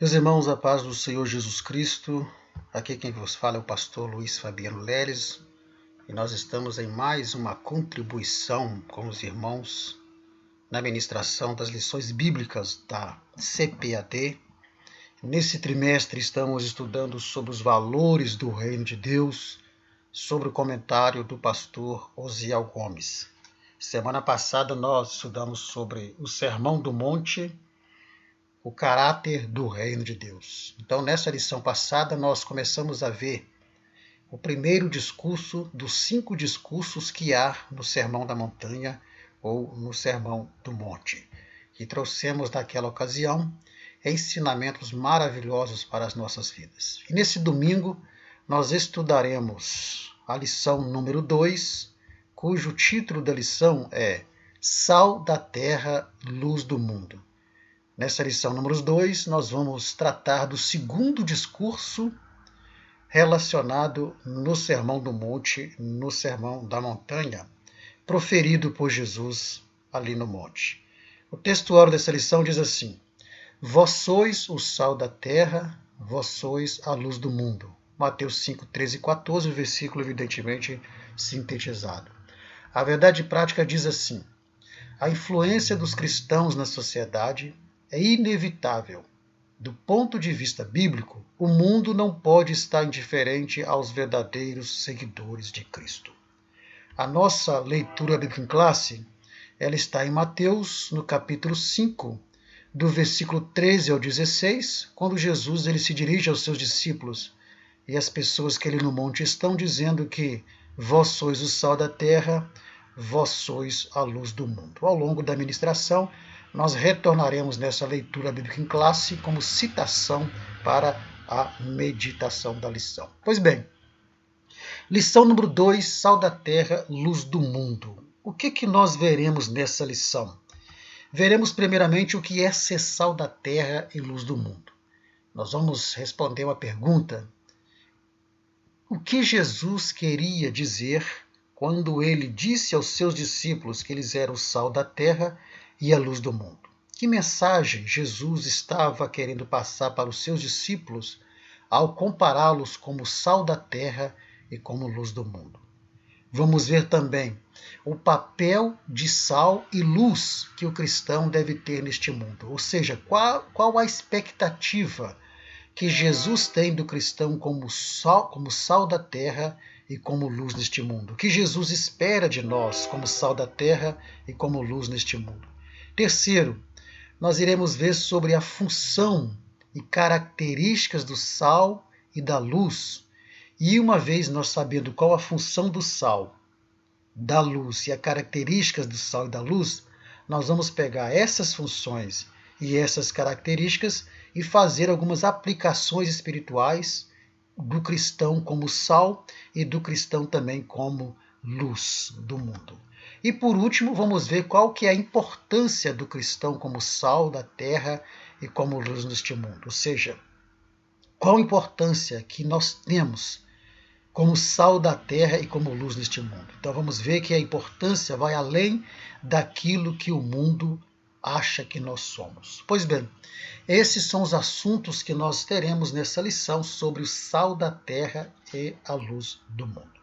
Meus irmãos, a paz do Senhor Jesus Cristo. Aqui quem vos fala é o pastor Luiz Fabiano Leles e nós estamos em mais uma contribuição com os irmãos na ministração das lições bíblicas da CPAD. Nesse trimestre estamos estudando sobre os valores do Reino de Deus, sobre o comentário do pastor Osiel Gomes. Semana passada nós estudamos sobre o Sermão do Monte, o caráter do Reino de Deus. Então, nessa lição passada, nós começamos a ver o primeiro discurso dos 5 discursos que há no Sermão da Montanha ou no Sermão do Monte. E trouxemos naquela ocasião ensinamentos maravilhosos para as nossas vidas. E nesse domingo, nós estudaremos a lição número 2, cujo título da lição é Sal da Terra, Luz do Mundo. Nessa lição número 2, nós vamos tratar do segundo discurso relacionado no Sermão do Monte, no Sermão da Montanha, proferido por Jesus ali no monte. O textuário dessa lição diz assim: Vós sois o sal da terra, vós sois a luz do mundo. Mateus 5, 13 e 14, o versículo evidentemente sintetizado. A verdade prática diz assim: a influência dos cristãos na sociedade é inevitável. Do ponto de vista bíblico, o mundo não pode estar indiferente aos verdadeiros seguidores de Cristo. A nossa leitura bíblica em classe, ela está em Mateus, no capítulo 5, do versículo 13 ao 16, quando Jesus ele se dirige aos seus discípulos e as pessoas que ali no monte estão dizendo que vós sois o sal da terra, vós sois a luz do mundo. Ao longo da ministração, nós retornaremos nessa leitura bíblica em classe como citação para a meditação da lição. Pois bem, lição número 2, sal da terra, luz do mundo. O que nós veremos nessa lição? Veremos primeiramente o que é ser sal da terra e luz do mundo. Nós vamos responder uma pergunta: o que Jesus queria dizer quando ele disse aos seus discípulos que eles eram o sal da terra e a luz do mundo? Que mensagem Jesus estava querendo passar para os seus discípulos ao compará-los como sal da terra e como luz do mundo? Vamos ver também o papel de sal e luz que o cristão deve ter neste mundo, ou seja, qual a expectativa que Jesus tem do cristão como sal da terra e como luz neste mundo. O que Jesus espera de nós como sal da terra e como luz neste mundo. Terceiro, nós iremos ver sobre a função e características do sal e da luz. E uma vez nós sabendo qual a função do sal, da luz e as características do sal e da luz, nós vamos pegar essas funções e essas características e fazer algumas aplicações espirituais do cristão como sal e do cristão também como luz do mundo. E por último, vamos ver qual que é a importância do cristão como sal da terra e como luz neste mundo. Ou seja, qual a importância que nós temos como sal da terra e como luz neste mundo. Então vamos ver que a importância vai além daquilo que o mundo acha que nós somos. Pois bem, esses são os assuntos que nós teremos nessa lição sobre o sal da terra e a luz do mundo.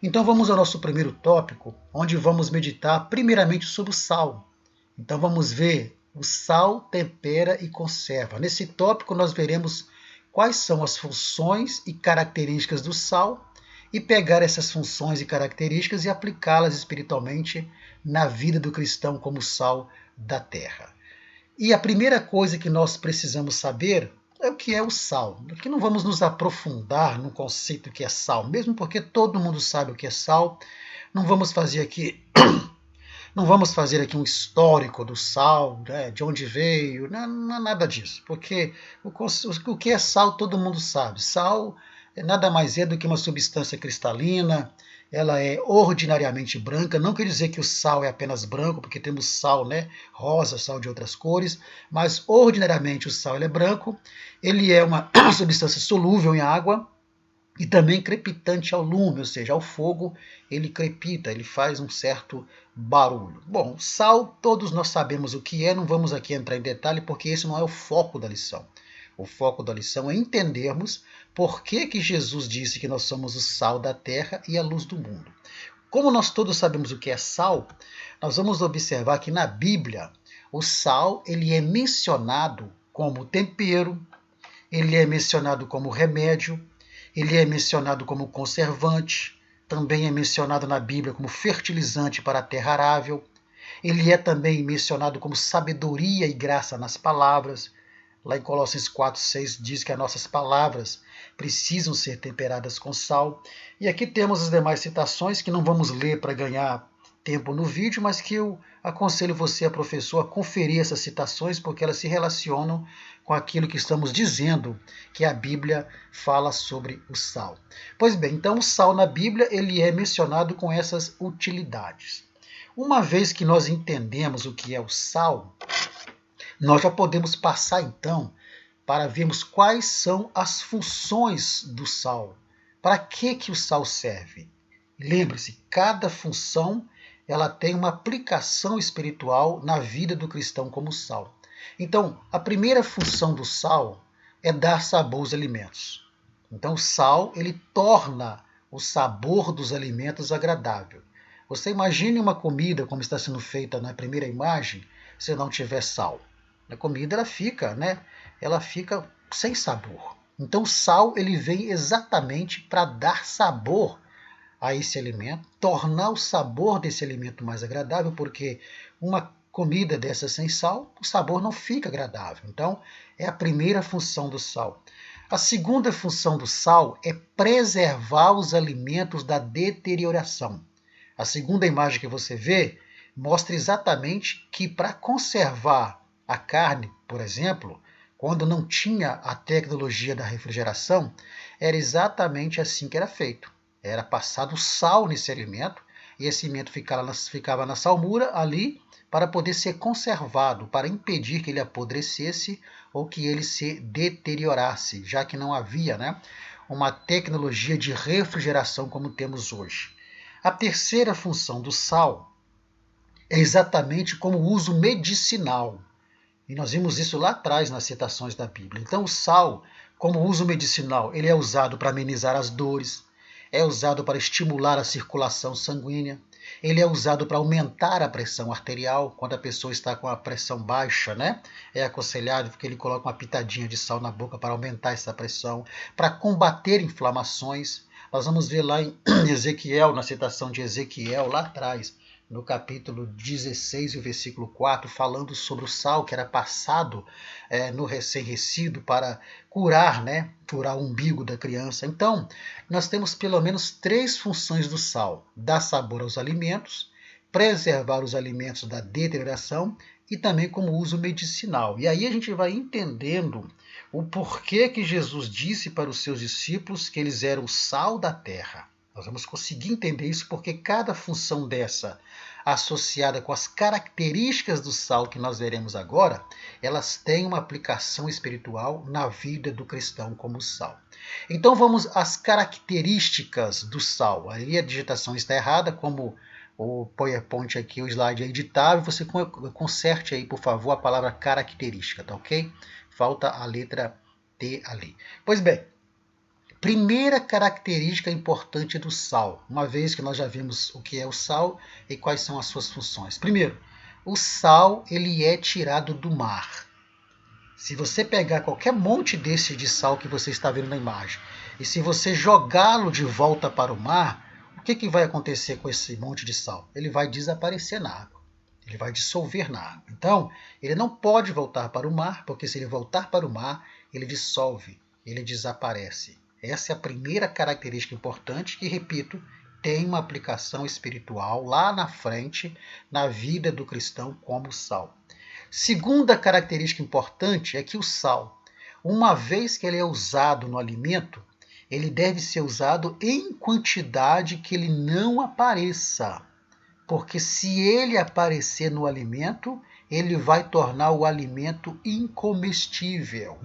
Então vamos ao nosso primeiro tópico, onde vamos meditar primeiramente sobre o sal. Então vamos ver o sal tempera e conserva. Nesse tópico nós veremos quais são as funções e características do sal e pegar essas funções e características e aplicá-las espiritualmente na vida do cristão como sal da terra. E a primeira coisa que nós precisamos saber é o que é o sal. Aqui não vamos nos aprofundar no conceito que é sal, mesmo porque todo mundo sabe o que é sal. Não vamos fazer aqui um histórico do sal, né, de onde veio, não é nada disso, porque o que é sal todo mundo sabe. Sal nada mais é do que uma substância cristalina, ela é ordinariamente branca, não quer dizer que o sal é apenas branco, porque temos sal, né, rosa, sal de outras cores, mas ordinariamente o sal ele é branco, ele é uma substância solúvel em água, e também crepitante ao lume, ou seja, ao fogo, ele crepita, ele faz um certo barulho. Bom, sal, todos nós sabemos o que é, não vamos aqui entrar em detalhe, porque esse não é o foco da lição. O foco da lição é entendermos por que Jesus disse que nós somos o sal da terra e a luz do mundo. Como nós todos sabemos o que é sal, nós vamos observar que na Bíblia o sal ele é mencionado como tempero, ele é mencionado como remédio, ele é mencionado como conservante, também é mencionado na Bíblia como fertilizante para a terra arável. Ele é também mencionado como sabedoria e graça nas palavras. Lá em Colossenses 4:6 diz que as nossas palavras precisam ser temperadas com sal. E aqui temos as demais citações que não vamos ler para ganhar tempo no vídeo, mas que eu aconselho você, professor, a conferir essas citações, porque elas se relacionam com aquilo que estamos dizendo que a Bíblia fala sobre o sal. Pois bem, então o sal na Bíblia ele é mencionado com essas utilidades. Uma vez que nós entendemos o que é o sal, nós já podemos passar então para vermos quais são as funções do sal. Para que o sal serve? Lembre-se, cada função ela tem uma aplicação espiritual na vida do cristão como sal. Então, a primeira função do sal é dar sabor aos alimentos. Então, o sal ele torna o sabor dos alimentos agradável. Você imagine uma comida como está sendo feita na primeira imagem, se não tiver sal. A comida ela fica sem sabor. Então, o sal ele vem exatamente para dar sabor a esse alimento, tornar o sabor desse alimento mais agradável, porque uma comida dessa sem sal, o sabor não fica agradável. Então, é a primeira função do sal. A segunda função do sal é preservar os alimentos da deterioração. A segunda imagem que você vê mostra exatamente que para conservar a carne, por exemplo, quando não tinha a tecnologia da refrigeração, era exatamente assim que era feito. Era passado sal nesse alimento e esse alimento ficava na salmoura ali para poder ser conservado, para impedir que ele apodrecesse ou que ele se deteriorasse, já que não havia uma tecnologia de refrigeração como temos hoje. A terceira função do sal é exatamente como uso medicinal. E nós vimos isso lá atrás nas citações da Bíblia. Então o sal, como uso medicinal, ele é usado para amenizar as dores, é usado para estimular a circulação sanguínea, ele é usado para aumentar a pressão arterial, quando a pessoa está com a pressão baixa, é aconselhado que ele coloque uma pitadinha de sal na boca para aumentar essa pressão, para combater inflamações. Nós vamos ver lá em Ezequiel, na citação de Ezequiel, lá atrás, no capítulo 16 e o versículo 4, falando sobre o sal que era passado no recém-nascido para curar o umbigo da criança. Então, nós temos pelo menos 3 funções do sal: dar sabor aos alimentos, preservar os alimentos da deterioração e também como uso medicinal. E aí a gente vai entendendo o porquê que Jesus disse para os seus discípulos que eles eram o sal da terra. Nós vamos conseguir entender isso porque cada função dessa, associada com as características do sal que nós veremos agora, elas têm uma aplicação espiritual na vida do cristão como sal. Então vamos às características do sal. Aí a digitação está errada, como o PowerPoint aqui, o slide é editável, você conserte aí, por favor, a palavra característica, tá ok? Falta a letra T ali. Pois bem, primeira característica importante do sal, uma vez que nós já vimos o que é o sal e quais são as suas funções. Primeiro, o sal ele é tirado do mar. Se você pegar qualquer monte desse de sal que você está vendo na imagem, e se você jogá-lo de volta para o mar, o que vai acontecer com esse monte de sal? Ele vai desaparecer na água. Ele vai dissolver na água. Então, ele não pode voltar para o mar, porque se ele voltar para o mar, ele dissolve, ele desaparece. Essa é a primeira característica importante que, repito, tem uma aplicação espiritual lá na frente, na vida do cristão como sal. Segunda característica importante é que o sal, uma vez que ele é usado no alimento, ele deve ser usado em quantidade que ele não apareça. Porque se ele aparecer no alimento, ele vai tornar o alimento incomestível.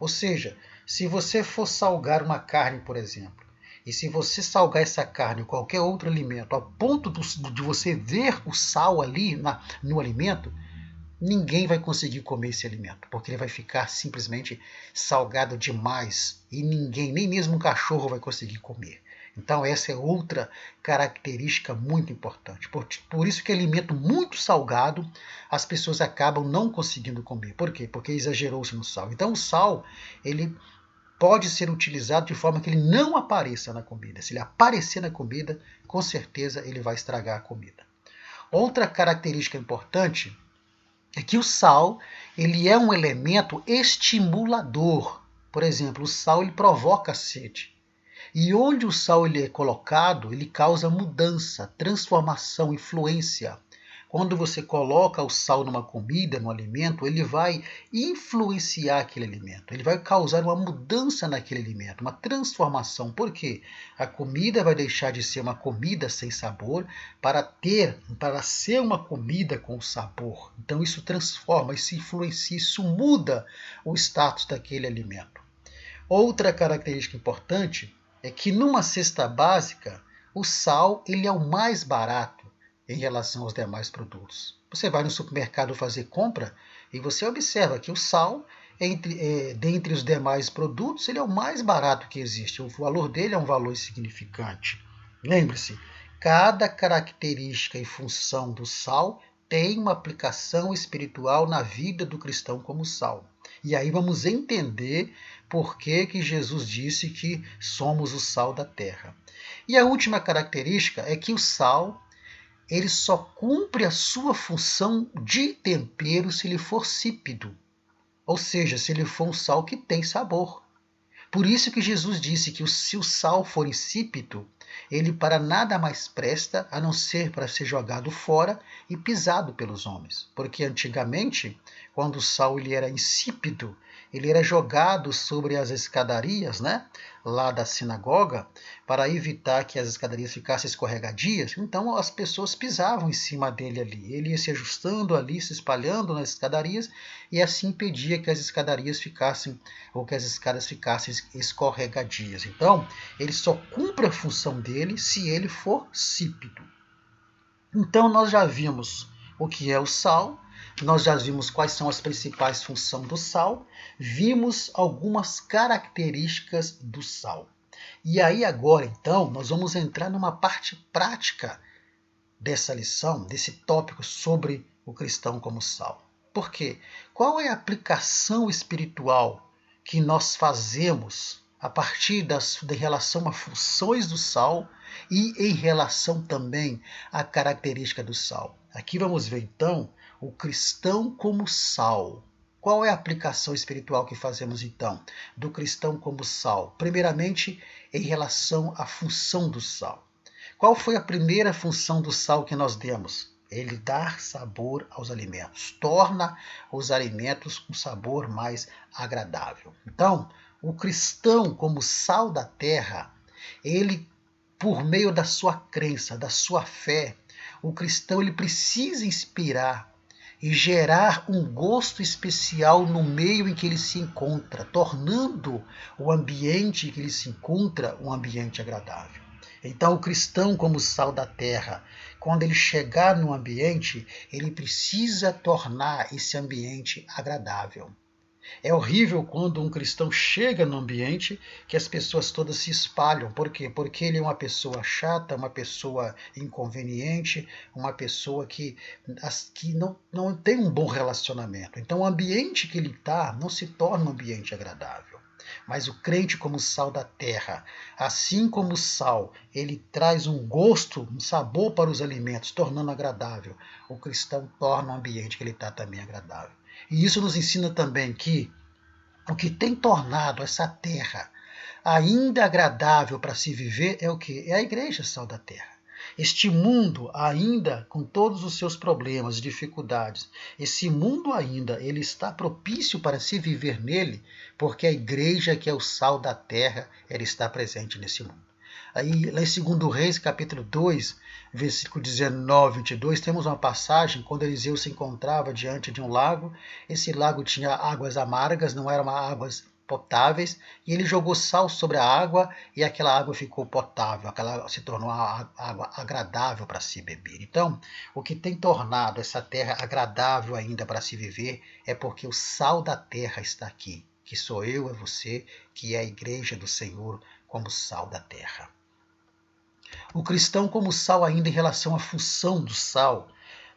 Ou seja, se você for salgar uma carne, por exemplo, e se você salgar essa carne ou qualquer outro alimento, ao ponto de você ver o sal ali no alimento, ninguém vai conseguir comer esse alimento, porque ele vai ficar simplesmente salgado demais e ninguém, nem mesmo um cachorro, vai conseguir comer. Então essa é outra característica muito importante. Por isso que alimento muito salgado as pessoas acabam não conseguindo comer. Por quê? Porque exagerou-se no sal. Então o sal, ele pode ser utilizado de forma que ele não apareça na comida. Se ele aparecer na comida, com certeza ele vai estragar a comida. Outra característica importante é que o sal, ele é um elemento estimulador. Por exemplo, o sal, ele provoca a sede. E onde o sal ele é colocado, ele causa mudança, transformação, influência. Quando você coloca o sal numa comida, num alimento, ele vai influenciar aquele alimento. Ele vai causar uma mudança naquele alimento, uma transformação. Por quê? A comida vai deixar de ser uma comida sem sabor para ser uma comida com sabor. Então isso transforma, isso influencia, isso muda o status daquele alimento. Outra característica importante é que numa cesta básica, o sal ele é o mais barato em relação aos demais produtos. Você vai no supermercado fazer compra e você observa que o sal, dentre os demais produtos, ele é o mais barato que existe. O valor dele é um valor insignificante. Lembre-se, cada característica e função do sal tem uma aplicação espiritual na vida do cristão como sal. E aí vamos entender por que Jesus disse que somos o sal da terra. E a última característica é que o sal ele só cumpre a sua função de tempero se ele for sípido, ou seja, se ele for um sal que tem sabor. Por isso que Jesus disse que se o sal for insípido, ele para nada mais presta a não ser para ser jogado fora e pisado pelos homens. Porque antigamente, quando o sal ele era insípido, ele era jogado sobre as escadarias, lá da sinagoga, para evitar que as escadarias ficassem escorregadias. Então as pessoas pisavam em cima dele ali. Ele ia se ajustando ali, se espalhando nas escadarias, e assim impedia que as escadarias ficassem, ou que as escadas ficassem escorregadias. Então, ele só cumpre a função dele se ele for sípido. Então nós já vimos o que é o sal, nós já vimos quais são as principais funções do sal, vimos algumas características do sal. E aí agora, então, nós vamos entrar numa parte prática dessa lição, desse tópico sobre o cristão como sal. Por quê? Qual é a aplicação espiritual que nós fazemos a partir de relação a funções do sal e em relação também à característica do sal? Aqui vamos ver, então, o cristão como sal. Qual é a aplicação espiritual que fazemos, então, do cristão como sal? Primeiramente, em relação à função do sal. Qual foi a primeira função do sal que nós demos? Ele dá sabor aos alimentos, torna os alimentos com sabor mais agradável. Então, o cristão como sal da terra, ele, por meio da sua crença, da sua fé, o cristão ele precisa inspirar e gerar um gosto especial no meio em que ele se encontra, tornando o ambiente em que ele se encontra um ambiente agradável. Então, o cristão, como sal da terra, quando ele chegar no ambiente, ele precisa tornar esse ambiente agradável. É horrível quando um cristão chega no ambiente que as pessoas todas se espalham. Por quê? Porque ele é uma pessoa chata, uma pessoa inconveniente, uma pessoa que não tem um bom relacionamento. Então o ambiente que ele está não se torna um ambiente agradável. Mas o crente como sal da terra, assim como o sal, ele traz um gosto, um sabor para os alimentos, tornando agradável. O cristão torna o ambiente que ele está também agradável. E isso nos ensina também que o que tem tornado essa terra ainda agradável para se viver é o quê? É a igreja sal da terra. Este mundo ainda, com todos os seus problemas e dificuldades, esse mundo ainda, ele está propício para se viver nele, porque a igreja que é o sal da terra, ela está presente nesse mundo. Aí, lá em 2 Reis, capítulo 2, versículo 19 e 22, temos uma passagem quando Eliseu se encontrava diante de um lago. Esse lago tinha águas amargas, não eram águas potáveis, e ele jogou sal sobre a água e aquela água ficou potável, aquela água se tornou uma água agradável para se beber. Então, o que tem tornado essa terra agradável ainda para se viver é porque o sal da terra está aqui, que sou eu, é você, que é a igreja do Senhor como sal da terra. O cristão como sal ainda em relação à função do sal,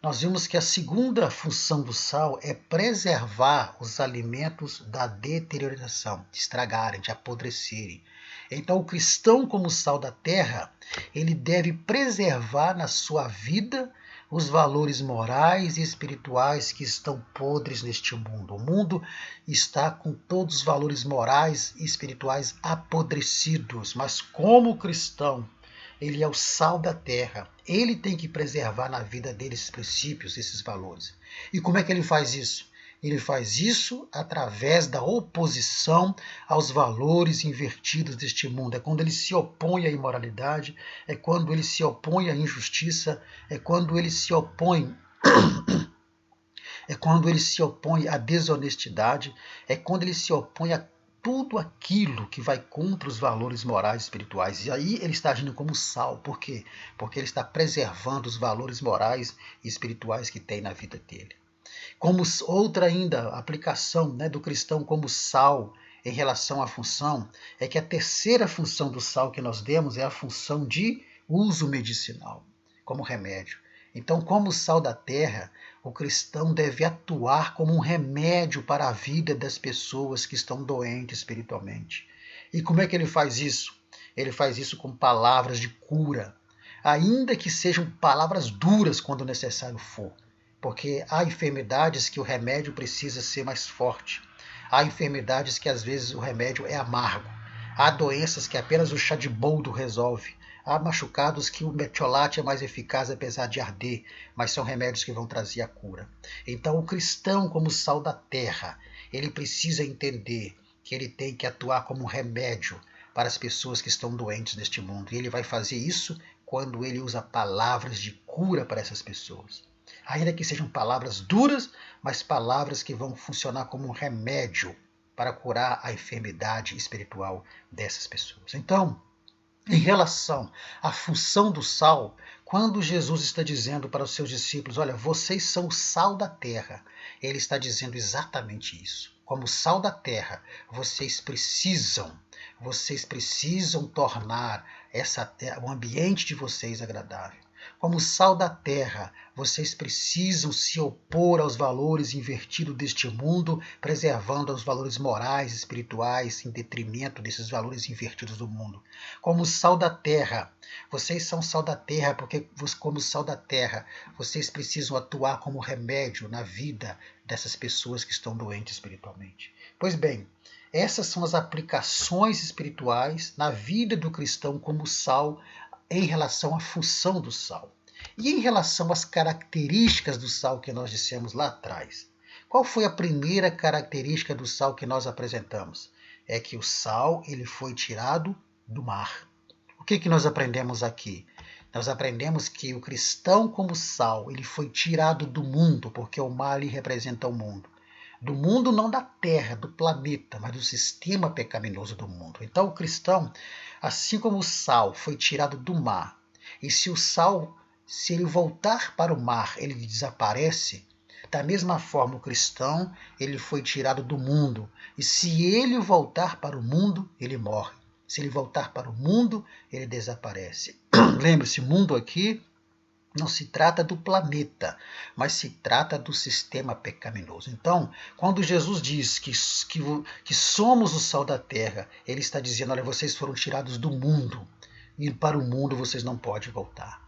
nós vimos que a segunda função do sal é preservar os alimentos da deterioração, de estragarem, de apodrecerem. Então, o cristão, como sal da terra, ele deve preservar na sua vida os valores morais e espirituais que estão podres neste mundo. O mundo está com todos os valores morais e espirituais apodrecidos, mas como cristão, ele é o sal da terra. Ele tem que preservar na vida dele esses princípios, esses valores. E como é que ele faz isso? Ele faz isso através da oposição aos valores invertidos deste mundo. É quando ele se opõe à imoralidade, é quando ele se opõe à injustiça, é quando ele se opõe à desonestidade, é quando ele se opõe a tudo aquilo que vai contra os valores morais e espirituais. E aí ele está agindo como sal. Por quê? Porque ele está preservando os valores morais e espirituais que tem na vida dele. Como outra ainda aplicação, do cristão como sal em relação à função, é que a terceira função do sal que nós demos é a função de uso medicinal, como remédio. Então, como sal da terra, o cristão deve atuar como um remédio para a vida das pessoas que estão doentes espiritualmente. E como é que ele faz isso? Ele faz isso com palavras de cura, ainda que sejam palavras duras quando necessário for, porque há enfermidades que o remédio precisa ser mais forte. Há enfermidades que às vezes o remédio é amargo. Há doenças que apenas o chá de boldo resolve. Há machucados que o metiolate é mais eficaz apesar de arder, mas são remédios que vão trazer a cura. Então o cristão, como sal da terra, ele precisa entender que ele tem que atuar como um remédio para as pessoas que estão doentes neste mundo. E ele vai fazer isso quando ele usa palavras de cura para essas pessoas. Ainda que sejam palavras duras, mas palavras que vão funcionar como um remédio para curar a enfermidade espiritual dessas pessoas. Então, em relação à função do sal, quando Jesus está dizendo para os seus discípulos, olha, vocês são o sal da terra, ele está dizendo exatamente isso. Como sal da terra, vocês precisam tornar o ambiente de vocês agradável. Como sal da terra, vocês precisam se opor aos valores invertidos deste mundo, preservando os valores morais e espirituais em detrimento desses valores invertidos do mundo. Como sal da terra, vocês são sal da terra porque, como sal da terra, vocês precisam atuar como remédio na vida dessas pessoas que estão doentes espiritualmente. Pois bem, essas são as aplicações espirituais na vida do cristão como sal em relação à função do sal. E em relação às características do sal que nós dissemos lá atrás. Qual foi a primeira característica do sal que nós apresentamos? É que o sal ele foi tirado do mar. O que nós aprendemos aqui? Nós aprendemos que o cristão como sal ele foi tirado do mundo, porque o mar ele representa o mundo. Do mundo não da terra, do planeta, mas do sistema pecaminoso do mundo. Então o cristão, assim como o sal foi tirado do mar, e se o sal, se ele voltar para o mar, ele desaparece, da mesma forma o cristão, ele foi tirado do mundo, e se ele voltar para o mundo, ele morre. Se ele voltar para o mundo, ele desaparece. Lembre-se, mundo aqui não se trata do planeta, mas se trata do sistema pecaminoso. Então, quando Jesus diz que somos o sal da terra, ele está dizendo, olha, vocês foram tirados do mundo, e para o mundo vocês não podem voltar.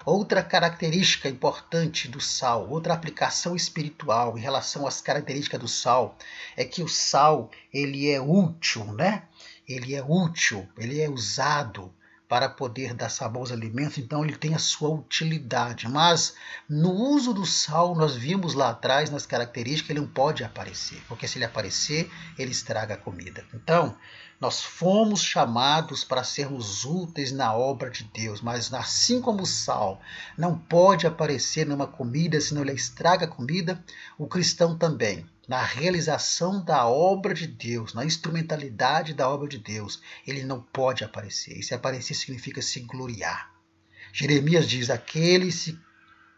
Outra característica importante do sal, outra aplicação espiritual em relação às características do sal, é que o sal ele é útil, Ele é útil, ele é usado para poder dar sabor aos alimentos, então ele tem a sua utilidade. Mas no uso do sal, nós vimos lá atrás, nas características, que ele não pode aparecer, porque se ele aparecer, ele estraga a comida. Então, nós fomos chamados para sermos úteis na obra de Deus, mas assim como o sal não pode aparecer numa comida, senão ele estraga a comida, o cristão também na realização da obra de Deus, na instrumentalidade da obra de Deus, ele não pode aparecer. E se aparecer significa se gloriar. Jeremias diz, aquele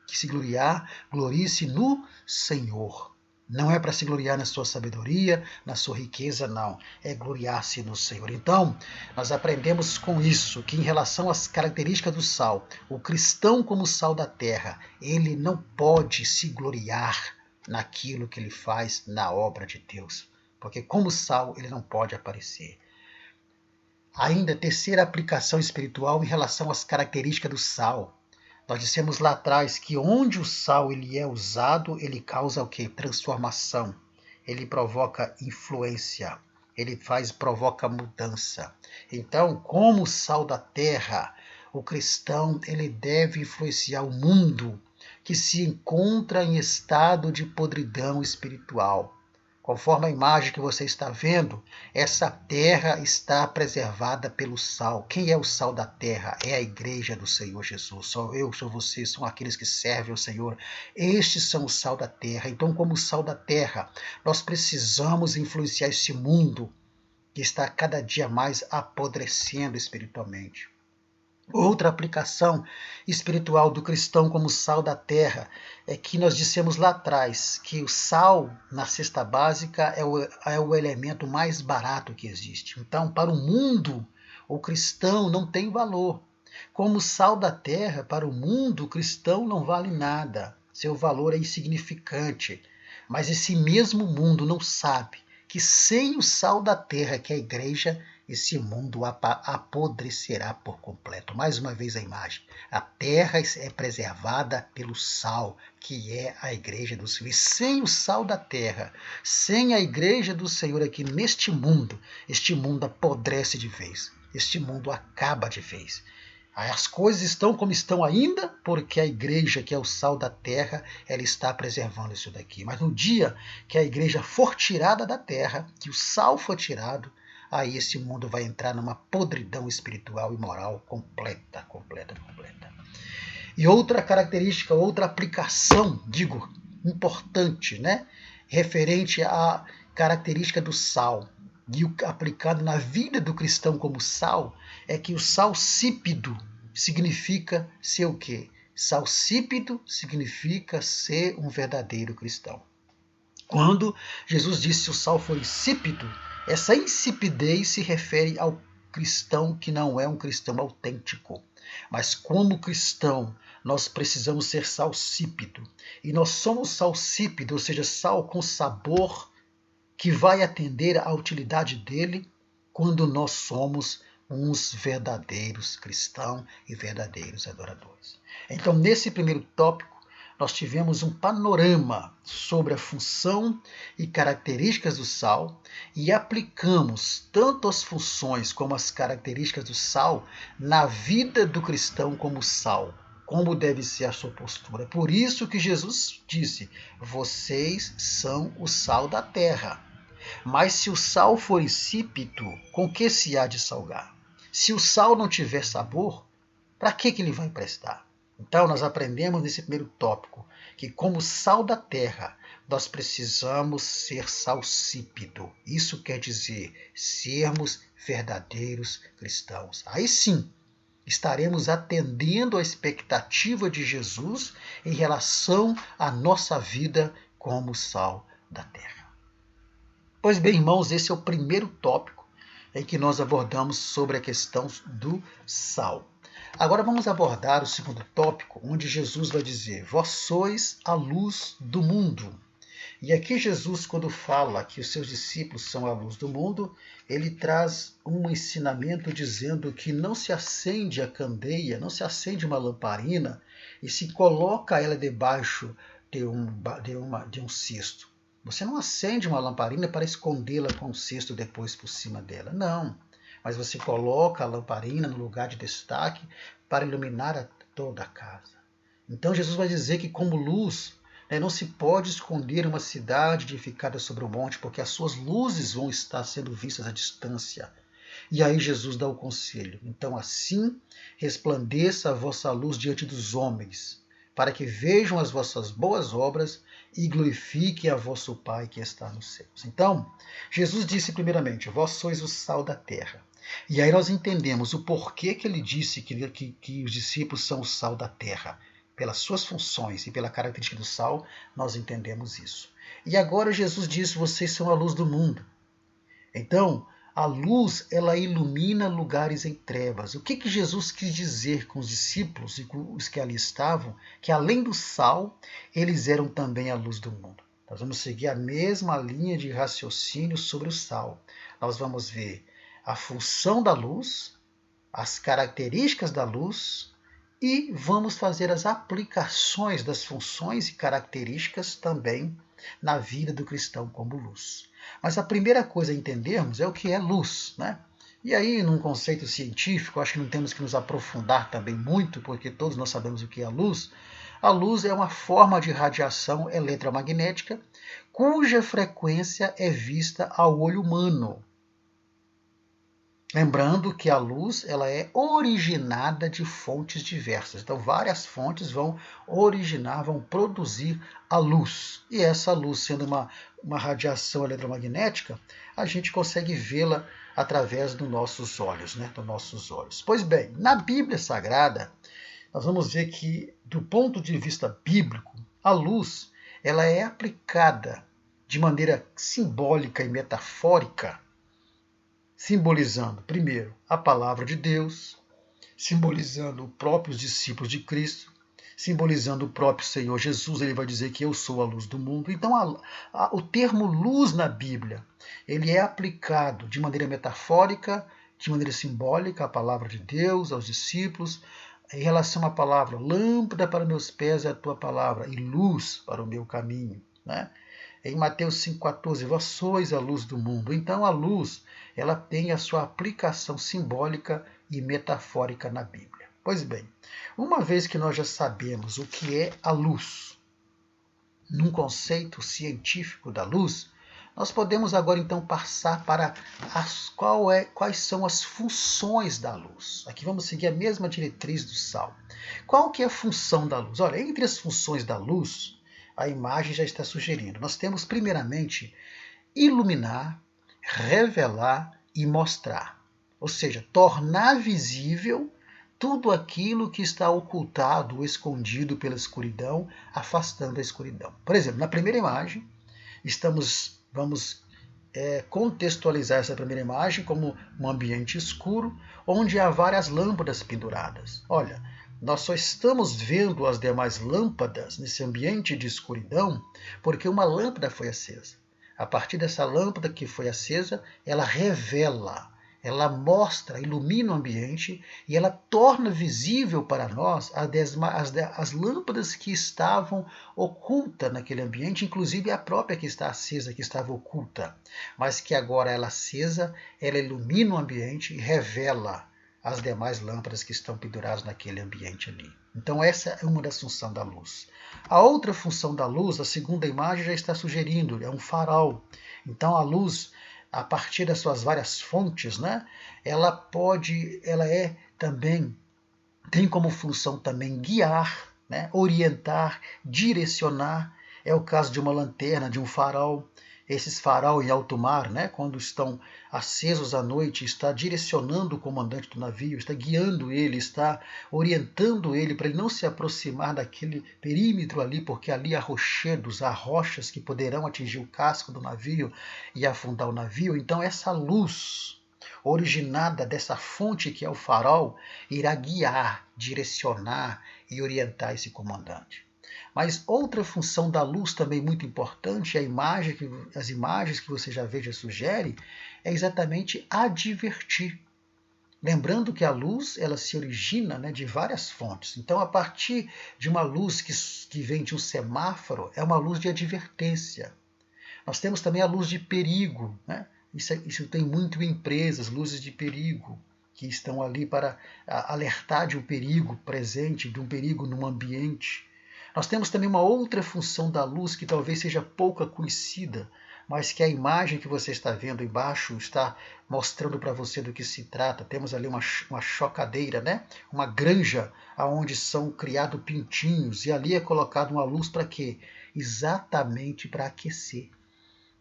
que se gloriar, glorie-se no Senhor. Não é para se gloriar na sua sabedoria, na sua riqueza, não. É gloriar-se no Senhor. Então, nós aprendemos com isso, que em relação às características do sal, o cristão como sal da terra, ele não pode se gloriar naquilo que ele faz na obra de Deus. Porque como sal, ele não pode aparecer. Ainda, terceira aplicação espiritual em relação às características do sal. Nós dissemos lá atrás que onde o sal ele é usado, ele causa o quê? Transformação. Ele provoca influência. Ele provoca mudança. Então, como sal da terra, o cristão ele deve influenciar o mundo que se encontra em estado de podridão espiritual. Conforme a imagem que você está vendo, essa terra está preservada pelo sal. Quem é o sal da terra? É a igreja do Senhor Jesus. Sou eu, sou você, são aqueles que servem ao Senhor. Estes são o sal da terra. Então, como sal da terra, nós precisamos influenciar esse mundo que está cada dia mais apodrecendo espiritualmente. Outra aplicação espiritual do cristão como sal da terra é que nós dissemos lá atrás que o sal na cesta básica é o elemento mais barato que existe. Então, para o mundo, o cristão não tem valor. Como sal da terra, para o mundo, o cristão não vale nada. Seu valor é insignificante. Mas esse mesmo mundo não sabe que sem o sal da terra, que é a igreja, esse mundo apodrecerá por completo. Mais uma vez a imagem. A terra é preservada pelo sal, que é a igreja do Senhor. E sem o sal da terra, sem a igreja do Senhor aqui neste mundo, este mundo apodrece de vez. Este mundo acaba de vez. As coisas estão como estão ainda, porque a igreja, que é o sal da terra, ela está preservando isso daqui. Mas no dia que a igreja for tirada da terra, que o sal for tirado, aí esse mundo vai entrar numa podridão espiritual e moral completa. E outra característica, outra aplicação, importante, né? Referente à característica do sal, e aplicado na vida do cristão como sal, é que o salsípido significa ser o quê? Salsípido significa ser um verdadeiro cristão. Quando Jesus disse que o sal for insípido, essa insipidez se refere ao cristão que não é um cristão autêntico. Mas como cristão, nós precisamos ser salsípido. E nós somos salsípido, ou seja, sal com sabor que vai atender à utilidade dele quando nós somos uns verdadeiros cristãos e verdadeiros adoradores. Então, nesse primeiro tópico, nós tivemos um panorama sobre a função e características do sal e aplicamos tanto as funções como as características do sal na vida do cristão como sal. Como deve ser a sua postura. Por isso que Jesus disse, vocês são o sal da terra. Mas se o sal for insípido, com que se há de salgar? Se o sal não tiver sabor, para que ele vai prestar? Então, nós aprendemos nesse primeiro tópico que, como sal da terra, nós precisamos ser salsípido. Isso quer dizer sermos verdadeiros cristãos. Aí sim, estaremos atendendo à expectativa de Jesus em relação à nossa vida como sal da terra. Pois bem, irmãos, esse é o primeiro tópico em que nós abordamos sobre a questão do sal. Agora vamos abordar o segundo tópico, onde Jesus vai dizer, vós sois a luz do mundo. E aqui Jesus, quando fala que os seus discípulos são a luz do mundo, ele traz um ensinamento dizendo que não se acende a candeia, não se acende uma lamparina e se coloca ela debaixo de um cesto. Você não acende uma lamparina para escondê-la com um cesto depois por cima dela. Não. Mas você coloca a lamparina no lugar de destaque para iluminar toda a casa. Então Jesus vai dizer que como luz, não se pode esconder uma cidade edificada sobre um monte, porque as suas luzes vão estar sendo vistas à distância. E aí Jesus dá o conselho. Então assim resplandeça a vossa luz diante dos homens, para que vejam as vossas boas obras e glorifiquem a vosso Pai que está nos céus. Então, Jesus disse primeiramente, vós sois o sal da terra. E aí nós entendemos o porquê que ele disse que os discípulos são o sal da terra. Pelas suas funções e pela característica do sal, nós entendemos isso. E agora Jesus diz, vocês são a luz do mundo. Então, a luz, ela ilumina lugares em trevas. O que Jesus quis dizer com os discípulos e com os que ali estavam? Que além do sal, eles eram também a luz do mundo. Nós vamos seguir a mesma linha de raciocínio sobre o sal. Nós vamos ver a função da luz, as características da luz e vamos fazer as aplicações das funções e características também na vida do cristão como luz. Mas a primeira coisa a entendermos é o que é luz, né? E aí, num conceito científico, acho que não temos que nos aprofundar também muito, porque todos nós sabemos o que é a luz. A luz é uma forma de radiação eletromagnética cuja frequência é vista ao olho humano. Lembrando que a luz ela é originada de fontes diversas. Então, várias fontes vão produzir a luz. E essa luz, sendo uma radiação eletromagnética, a gente consegue vê-la através dos nossos olhos, né? Dos nossos olhos. Pois bem, na Bíblia Sagrada, nós vamos ver que, do ponto de vista bíblico, a luz ela é aplicada de maneira simbólica e metafórica, simbolizando, primeiro, a palavra de Deus, simbolizando os próprios discípulos de Cristo, simbolizando o próprio Senhor Jesus. Ele vai dizer que eu sou a luz do mundo. Então, o termo luz na Bíblia, ele é aplicado de maneira metafórica, de maneira simbólica, à palavra de Deus, aos discípulos, em relação à palavra, lâmpada para meus pés é a tua palavra e luz para o meu caminho, né? Em Mateus 5,14, vós sois a luz do mundo. Então a luz ela tem a sua aplicação simbólica e metafórica na Bíblia. Pois bem, uma vez que nós já sabemos o que é a luz, num conceito científico da luz, nós podemos agora então passar para quais são as funções da luz. Aqui vamos seguir a mesma diretriz do sal. Qual que é a função da luz? Olha, entre as funções da luz, a imagem já está sugerindo. Nós temos, primeiramente, iluminar, revelar e mostrar. Ou seja, tornar visível tudo aquilo que está ocultado ou escondido pela escuridão, afastando a escuridão. Por exemplo, na primeira imagem, vamos contextualizar essa primeira imagem como um ambiente escuro, onde há várias lâmpadas penduradas. Olha, nós só estamos vendo as demais lâmpadas nesse ambiente de escuridão porque uma lâmpada foi acesa. A partir dessa lâmpada que foi acesa, ela revela, ela mostra, ilumina o ambiente e ela torna visível para nós as lâmpadas que estavam ocultas naquele ambiente, inclusive a própria que está acesa, que estava oculta, mas que agora ela acesa, ela ilumina o ambiente e revela as demais lâmpadas que estão penduradas naquele ambiente ali. Então essa é uma das funções da luz. A outra função da luz, a segunda imagem já está sugerindo, é um farol. Então a luz, a partir das suas várias fontes, né, ela tem como função também guiar, né, orientar, direcionar. É o caso de uma lanterna, de um farol. Esses farol em alto mar, né, quando estão acesos à noite, está direcionando o comandante do navio, está guiando ele, está orientando ele para ele não se aproximar daquele perímetro ali, porque ali há rochedos, há rochas que poderão atingir o casco do navio e afundar o navio. Então essa luz originada dessa fonte que é o farol irá guiar, direcionar e orientar esse comandante. Mas outra função da luz também muito importante, as imagens que você já vê, já sugere, é exatamente advertir. Lembrando que a luz ela se origina, né, de várias fontes. Então, a partir de uma luz que vem de um semáforo, é uma luz de advertência. Nós temos também a luz de perigo, né? Isso tem muito em empresas, luzes de perigo, que estão ali para alertar de um perigo presente, de um perigo num ambiente. Nós temos também uma outra função da luz que talvez seja pouca conhecida, mas que a imagem que você está vendo embaixo está mostrando para você do que se trata. Temos ali uma chocadeira, né? Uma granja onde são criados pintinhos, e ali é colocada uma luz para quê? exatamente para aquecer.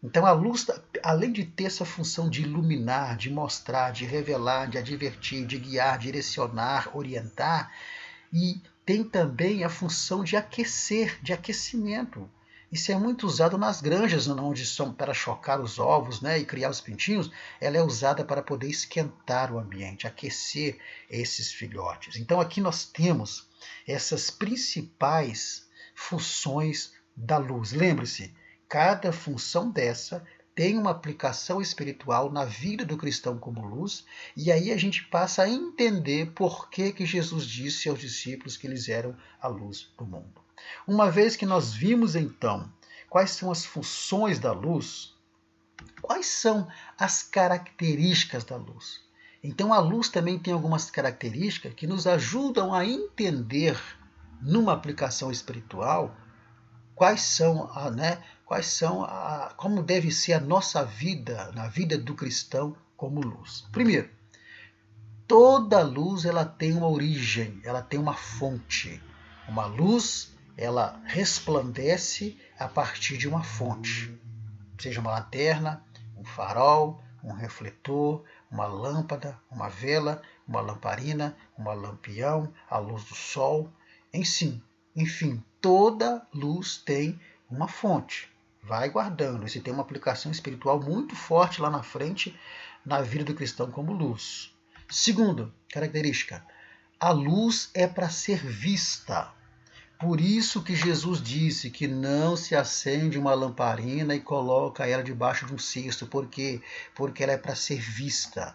Então a luz, além de ter essa função de iluminar, de mostrar, de revelar, de advertir, de guiar, direcionar, orientar, e tem também a função de aquecer, de aquecimento. Isso é muito usado nas granjas, onde são para chocar os ovos, né, e criar os pintinhos. Ela é usada para poder esquentar o ambiente, aquecer esses filhotes. Então aqui nós temos essas principais funções da luz. Lembre-se, cada função dessa tem uma aplicação espiritual na vida do cristão como luz, e aí a gente passa a entender por que Jesus disse aos discípulos que eles eram a luz do mundo. Uma vez que nós vimos então quais são as funções da luz, quais são as características da luz? Então a luz também tem algumas características que nos ajudam a entender, numa aplicação espiritual, como deve ser a nossa vida, na vida do cristão como luz. Primeiro, toda luz ela tem uma origem, ela tem uma fonte. Uma luz, ela resplandece a partir de uma fonte, seja uma lanterna, um farol, um refletor, uma lâmpada, uma vela, uma lamparina, uma lampião, a luz do sol, enfim, toda luz tem uma fonte. Vai guardando. Isso tem uma aplicação espiritual muito forte lá na frente, na vida do cristão como luz. Segundo, característica, a luz é para ser vista. Por isso que Jesus disse que não se acende uma lamparina e coloca ela debaixo de um cesto. Por quê? Porque ela é para ser vista.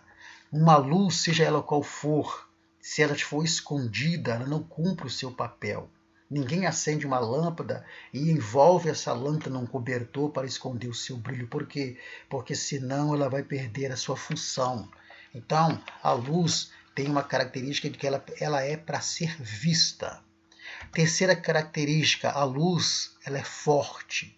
Uma luz, seja ela qual for, se ela for escondida, ela não cumpre o seu papel. Ninguém acende uma lâmpada e envolve essa lâmpada num cobertor para esconder o seu brilho. Por quê? Porque senão ela vai perder a sua função. Então, a luz tem uma característica de que ela é para ser vista. Terceira característica, a luz ela é forte.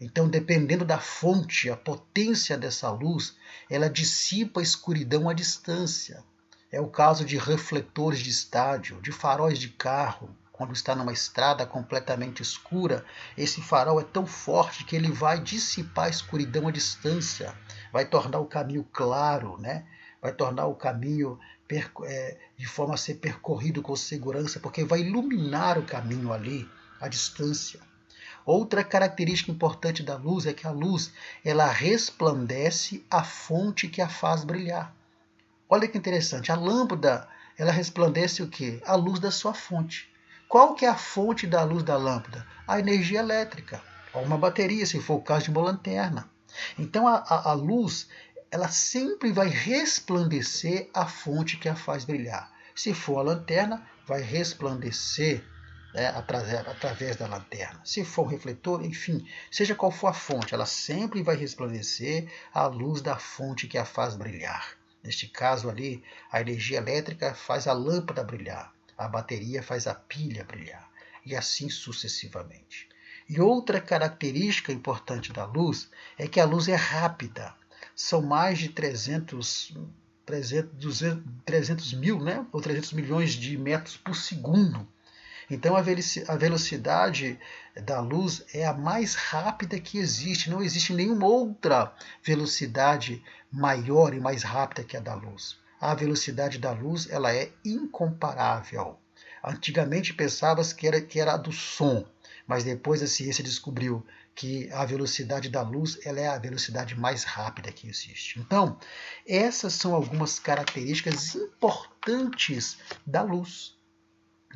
Então, dependendo da fonte, a potência dessa luz, ela dissipa a escuridão à distância. É o caso de refletores de estádio, de faróis de carro. Quando está numa estrada completamente escura, esse farol é tão forte que ele vai dissipar a escuridão à distância, vai tornar o caminho claro, né? Vai tornar o caminho de forma a ser percorrido com segurança, porque vai iluminar o caminho ali, à distância. Outra característica importante da luz é que a luz ela resplandece a fonte que a faz brilhar. Olha que interessante, a lâmpada ela resplandece o quê? A luz da sua fonte. Qual que é a fonte da luz da lâmpada? A energia elétrica, ou uma bateria, se for o caso de uma lanterna. Então a luz ela sempre vai resplandecer a fonte que a faz brilhar. Se for a lanterna, vai resplandecer através da lanterna. Se for um refletor, enfim, seja qual for a fonte, ela sempre vai resplandecer a luz da fonte que a faz brilhar. Neste caso ali, a energia elétrica faz a lâmpada brilhar, a bateria faz a pilha brilhar, e assim sucessivamente. E outra característica importante da luz é que a luz é rápida. São mais de 300 mil, né? Ou 300 milhões de metros por segundo. Então a velocidade da luz é a mais rápida que existe. Não existe nenhuma outra velocidade maior e mais rápida que a da luz. A velocidade da luz ela é incomparável. Antigamente pensava-se que era a do som, mas depois a ciência descobriu que a velocidade da luz ela é a velocidade mais rápida que existe. Então, essas são algumas características importantes da luz.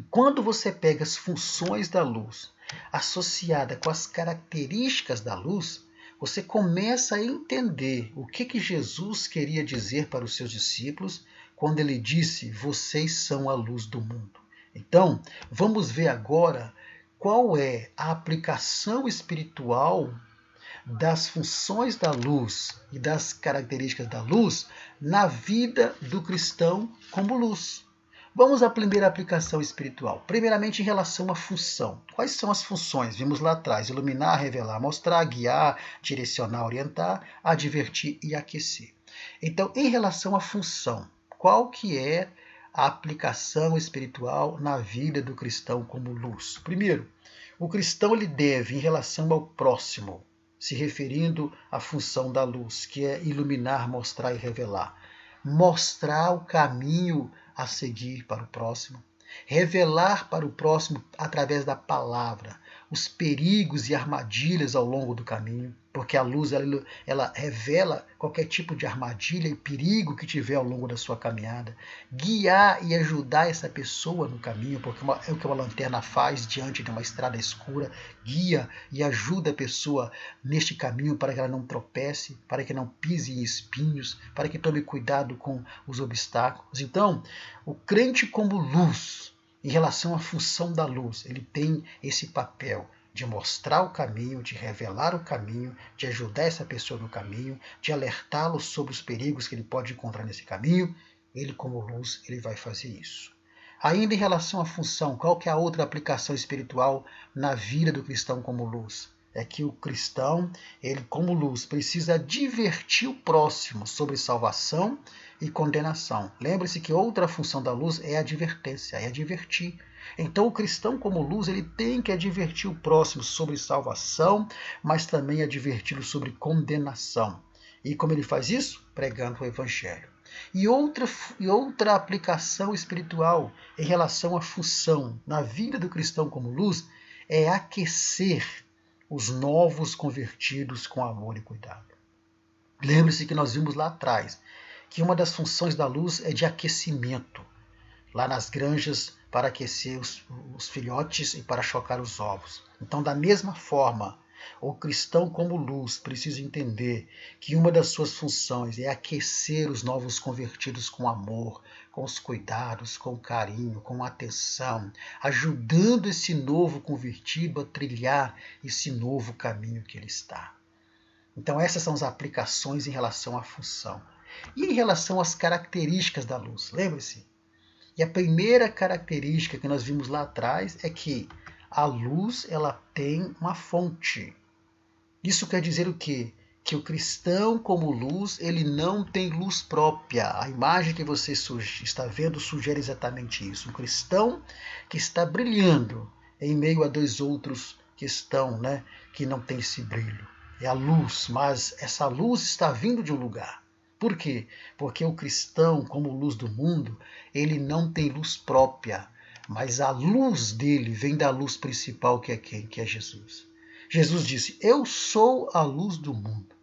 Quando você pega as funções da luz associada com as características da luz, você começa a entender o que Jesus queria dizer para os seus discípulos quando ele disse: vocês são a luz do mundo. Então, vamos ver agora qual é a aplicação espiritual das funções da luz e das características da luz na vida do cristão como luz. Vamos aprender a aplicação espiritual. Primeiramente, em relação à função. Quais são as funções? Vimos lá atrás: iluminar, revelar, mostrar, guiar, direcionar, orientar, advertir e aquecer. Então, em relação à função, qual que é a aplicação espiritual na vida do cristão como luz? Primeiro, O cristão ele deve, em relação ao próximo, se referindo à função da luz, que é iluminar, mostrar e revelar, mostrar o caminho a seguir para o próximo, revelar para o próximo através da palavra os perigos e armadilhas ao longo do caminho, porque a luz ela revela qualquer tipo de armadilha e perigo que tiver ao longo da sua caminhada, guiar e ajudar essa pessoa no caminho, porque é o que uma lanterna faz diante de uma estrada escura, guia e ajuda a pessoa neste caminho para que ela não tropece, para que não pise em espinhos, para que tome cuidado com os obstáculos. Então, o crente como luz, em relação à função da luz, ele tem esse papel de mostrar o caminho, de revelar o caminho, de ajudar essa pessoa no caminho, de alertá-lo sobre os perigos que ele pode encontrar nesse caminho. Ele, como luz, ele vai fazer isso. Ainda em relação à função, qual que é a outra aplicação espiritual na vida do cristão como luz? É que o cristão, ele como luz, precisa advertir o próximo sobre salvação e condenação. Lembre-se que outra função da luz é a advertência, é advertir. Então o cristão como luz, ele tem que advertir o próximo sobre salvação, mas também adverti-lo sobre condenação. E como ele faz isso? Pregando o evangelho. E outra aplicação espiritual em relação à função na vida do cristão como luz é aquecer os novos convertidos com amor e cuidado. Lembre-se que nós vimos lá atrás que uma das funções da luz é de aquecimento, lá nas granjas para aquecer os filhotes e para chocar os ovos. Então, da mesma forma, o cristão como luz precisa entender que uma das suas funções é aquecer os novos convertidos com amor, com os cuidados, com carinho, com atenção, ajudando esse novo convertido a trilhar esse novo caminho que ele está. Então essas são as aplicações em relação à função. E em relação às características da luz, lembre-se? E a primeira característica que nós vimos lá atrás é que a luz ela tem uma fonte. Isso quer dizer o quê? Que o cristão como luz, ele não tem luz própria. A imagem que você está vendo sugere exatamente isso. Um cristão que está brilhando em meio a dois outros que estão, que não tem esse brilho. É a luz, mas essa luz está vindo de um lugar. Por quê? Porque o cristão, como luz do mundo, ele não tem luz própria, mas a luz dele vem da luz principal, que é quem? Que é Jesus. Jesus disse, eu sou a luz do mundo.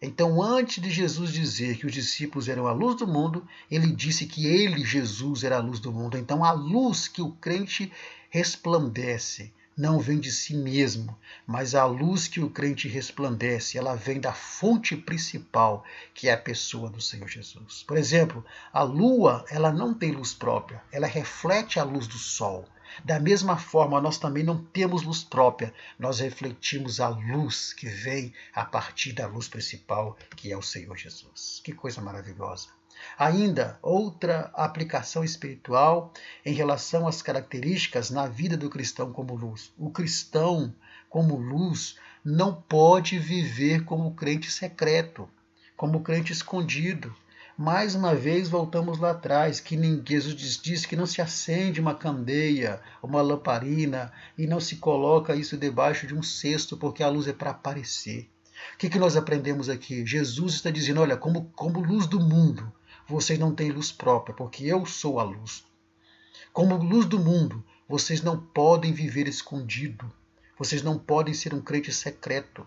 Então, antes de Jesus dizer que os discípulos eram a luz do mundo, ele disse que ele, Jesus, era a luz do mundo. Então, a luz que o crente resplandece não vem de si mesmo, mas a luz que o crente resplandece, ela vem da fonte principal, que é a pessoa do Senhor Jesus. Por exemplo, a lua, ela não tem luz própria, ela reflete a luz do sol. Da mesma forma, nós também não temos luz própria, nós refletimos a luz que vem a partir da luz principal, que é o Senhor Jesus. Que coisa maravilhosa! Ainda, outra aplicação espiritual em relação às características na vida do cristão como luz. O cristão como luz não pode viver como crente secreto, como crente escondido. Mais uma vez voltamos lá atrás, que Jesus diz que não se acende uma candeia, uma lamparina, e não se coloca isso debaixo de um cesto, porque a luz é para aparecer. O que nós aprendemos aqui? Jesus está dizendo, olha, como luz do mundo, vocês não têm luz própria, porque eu sou a luz. Como luz do mundo, vocês não podem viver escondido. Vocês não podem ser um crente secreto.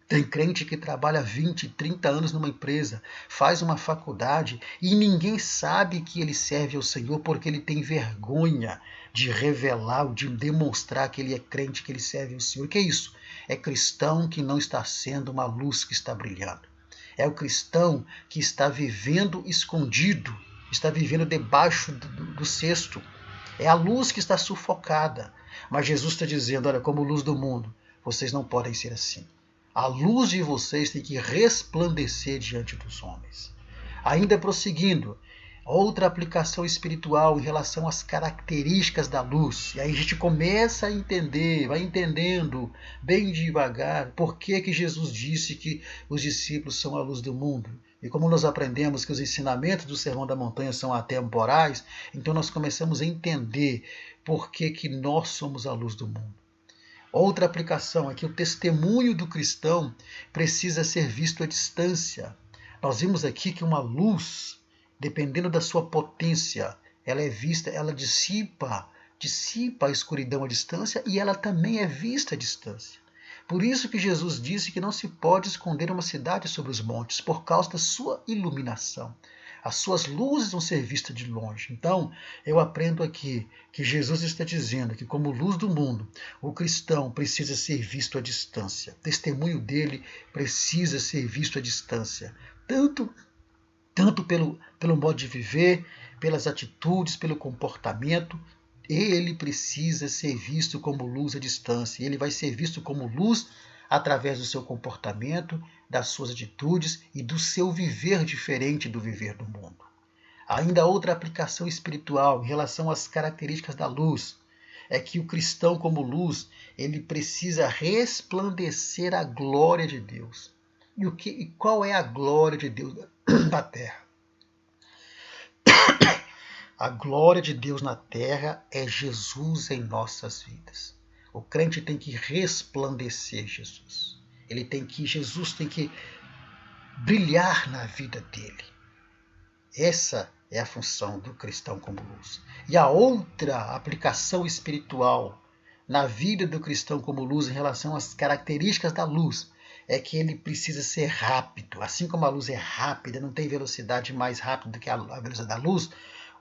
Tem crente que trabalha 20, 30 anos numa empresa, faz uma faculdade e ninguém sabe que ele serve ao Senhor porque ele tem vergonha de revelar, de demonstrar que ele é crente, que ele serve ao Senhor. O que é isso? É cristão que não está sendo uma luz que está brilhando. É o cristão que está vivendo escondido, está vivendo debaixo do cesto. É a luz que está sufocada. Mas Jesus está dizendo, olha, como luz do mundo, vocês não podem ser assim. A luz de vocês tem que resplandecer diante dos homens. Ainda prosseguindo, outra aplicação espiritual em relação às características da luz. E aí a gente começa a entender, vai entendendo bem devagar por que Jesus disse que os discípulos são a luz do mundo. E como nós aprendemos que os ensinamentos do Sermão da Montanha são atemporais, então nós começamos a entender por que nós somos a luz do mundo. Outra aplicação é que o testemunho do cristão precisa ser visto à distância. Nós vimos aqui que uma luz, dependendo da sua potência, ela é vista, ela dissipa a escuridão à distância e ela também é vista à distância. Por isso que Jesus disse que não se pode esconder uma cidade sobre os montes, por causa da sua iluminação. As suas luzes vão ser vistas de longe. Então, eu aprendo aqui que Jesus está dizendo que, como luz do mundo, o cristão precisa ser visto à distância. O testemunho dele precisa ser visto à distância. Tanto pelo modo de viver, pelas atitudes, pelo comportamento, ele precisa ser visto como luz à distância. Ele vai ser visto como luz através do seu comportamento, das suas atitudes e do seu viver diferente do viver do mundo. Ainda outra aplicação espiritual em relação às características da luz é que o cristão como luz, ele precisa resplandecer a glória de Deus. E qual é a glória de Deus na terra? A glória de Deus na terra é Jesus em nossas vidas. O crente tem que resplandecer Jesus. Jesus tem que brilhar na vida dele. Essa é a função do cristão como luz. E a outra aplicação espiritual na vida do cristão como luz em relação às características da luz é que ele precisa ser rápido. Assim como a luz é rápida, não tem velocidade mais rápida do que a velocidade da luz,